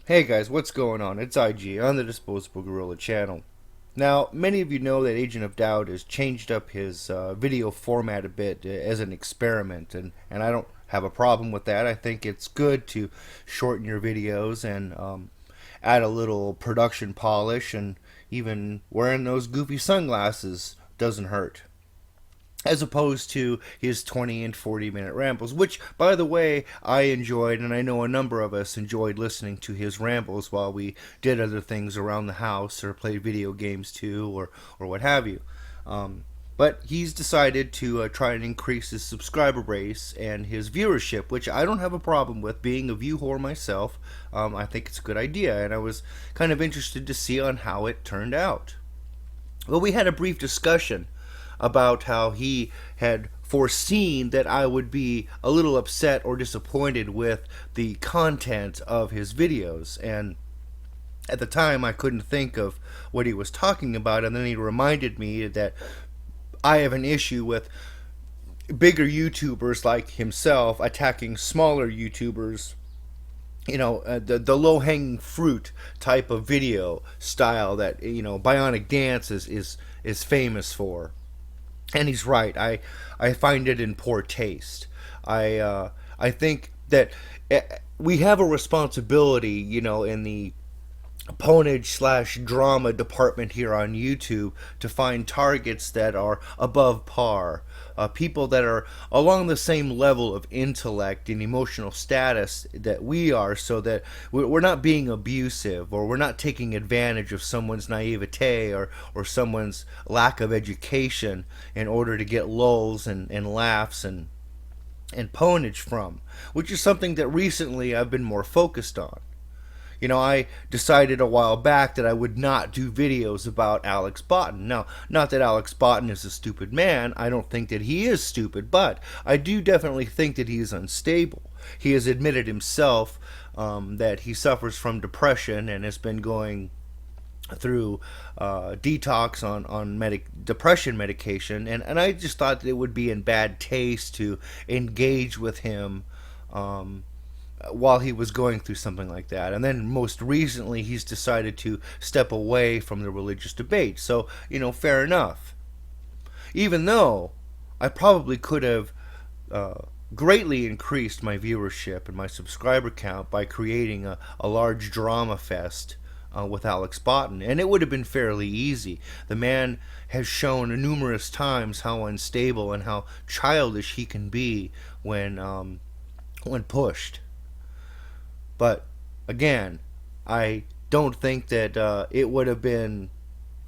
Hey guys, what's going on? It's IG on the Disposable Gorilla channel. Now, many of you know that Agent of Doubt has changed up his video format a bit as an experiment, and I don't have a problem with that. I think it's good to shorten your videos and add a little production polish, and even wearing those goofy sunglasses doesn't hurt, as opposed to his 20 and 40-minute rambles, which, by the way, I enjoyed, and I know a number of us enjoyed listening to his rambles while we did other things around the house or played video games too, or what have you. But he's decided to try and increase his subscriber base and his viewership, which I don't have a problem with. Being a view whore myself, I think it's a good idea, and I was kind of interested to see on how it turned out. Well, we had a brief discussion about how he had foreseen that I would be a little upset or disappointed with the content of his videos. And at the time, I couldn't think of what he was talking about. And then he reminded me that I have an issue with bigger YouTubers like himself attacking smaller YouTubers. The low hanging fruit type of video style that Bionic Dance is famous for. And he's right. I find it in poor taste. I think that we have a responsibility, in the ponage/drama department here on YouTube to find targets that are above par, people that are along the same level of intellect and emotional status that we are, so that we're not being abusive, or we're not taking advantage of someone's naivete, or someone's lack of education in order to get lulls and laughs and ponage from, which is something that recently I've been more focused on. I decided a while back that I would not do videos about Alex Botten. Now, not that Alex Botten is a stupid man. I don't think that he is stupid, but I do definitely think that he is unstable. He has admitted himself that he suffers from depression and has been going through detox on depression medication, and I just thought that it would be in bad taste to engage with him while he was going through something like that. And then most recently, he's decided to step away from the religious debate. So, fair enough. Even though I probably could have greatly increased my viewership and my subscriber count by creating a large drama fest with Alex Botten, and it would have been fairly easy. The man has shown numerous times how unstable and how childish he can be when pushed. But again, I don't think that it would have been,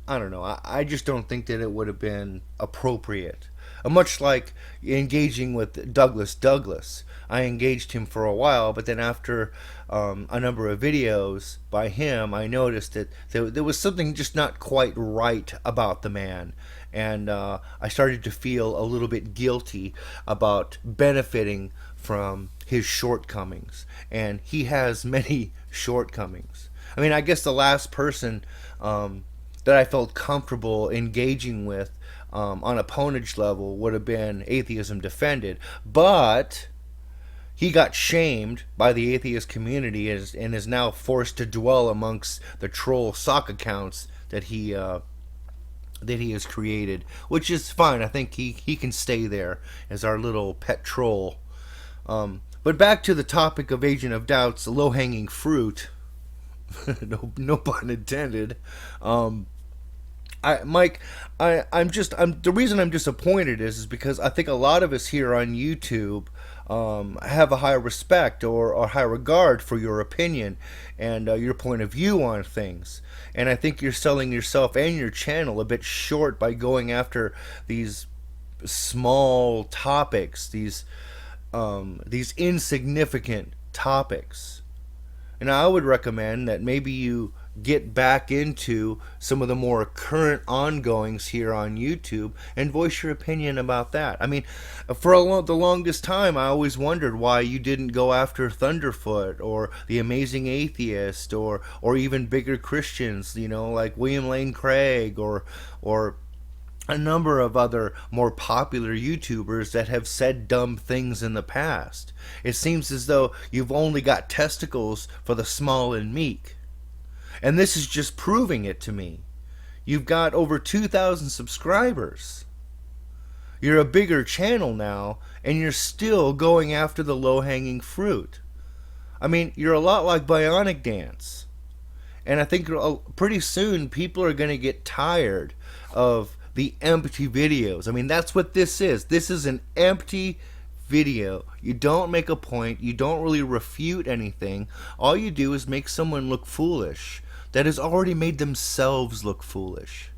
I don't know, I just don't think that it would have been appropriate. Much like engaging with Douglas. I engaged him for a while, but then after a number of videos by him, I noticed that there was something just not quite right about the man. And I started to feel a little bit guilty about benefiting from his shortcomings. And he has many shortcomings. I mean, I guess the last person that I felt comfortable engaging with on a ponage level would have been Atheism Defended. But he got shamed by the atheist community and is now forced to dwell amongst the troll sock accounts that he has created, which is fine. I think he can stay there as our little pet troll. But back to the topic of Agent of Doubt's low-hanging fruit. no pun intended. I'm the reason I'm disappointed is because I think a lot of us here on YouTube have a high respect or high regard for your opinion and your point of view on things. And I think you're selling yourself and your channel a bit short by going after these small topics, these insignificant topics. And I would recommend that maybe you get back into some of the more current ongoings here on YouTube and voice your opinion about that. I mean, for the longest time, I always wondered why you didn't go after Thunderfoot or The Amazing Atheist or even bigger Christians, like William Lane Craig or a number of other more popular YouTubers that have said dumb things in the past. It seems as though you've only got testicles for the small and meek. And this is just proving it to me. You've got over 2,000 subscribers. You're a bigger channel now, and you're still going after the low-hanging fruit. I mean, you're a lot like Bionic Dance. And I think pretty soon people are going to get tired of the empty videos. I mean, that's what this is. This is an empty video. You don't make a point. You don't really refute anything. All you do is make someone look foolish that has already made themselves look foolish.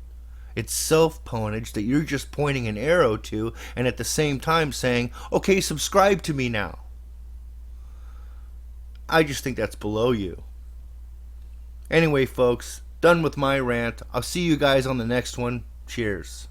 It's self-ponage that you're just pointing an arrow to and at the same time saying, okay, subscribe to me now. I just think that's below you. Anyway, folks, done with my rant. I'll see you guys on the next one. Cheers.